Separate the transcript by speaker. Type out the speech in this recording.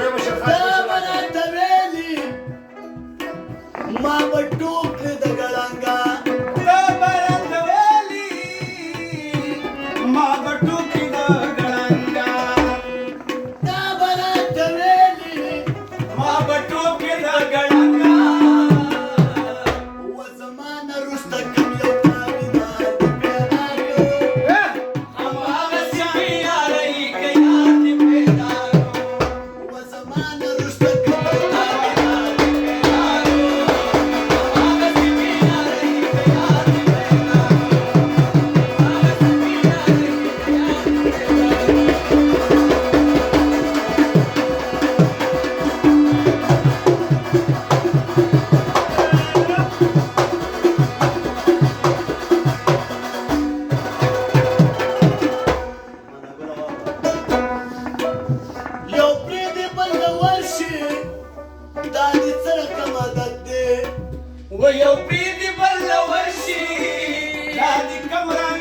Speaker 1: ډېر مشرفات
Speaker 2: راته ویلي ما به ټوکې د ګړنګا
Speaker 3: دا به راته ویلي ما به ټوکې د ګړنګا
Speaker 2: دا به راته ویلي
Speaker 3: ما به ټوکې د ګړنګا
Speaker 2: و زما نه وروسته کوم یو تابعدار دې پیدا کړو
Speaker 3: هماغسې مې یارۍ که یار دې پیدا کړو
Speaker 2: و زما نه وروسته کوم یو تابعدار دې پیدا کړو
Speaker 3: هماغسې مې یارۍ که یار دې پیدا کړو هماغسې مې یارۍ که یار دې پیدا کړو
Speaker 2: یو پرېږدي بل ته ورشي دا دې څه رقم عادت دی
Speaker 3: و یو پرېږدي بل له ورشي دا دې کوم رنګ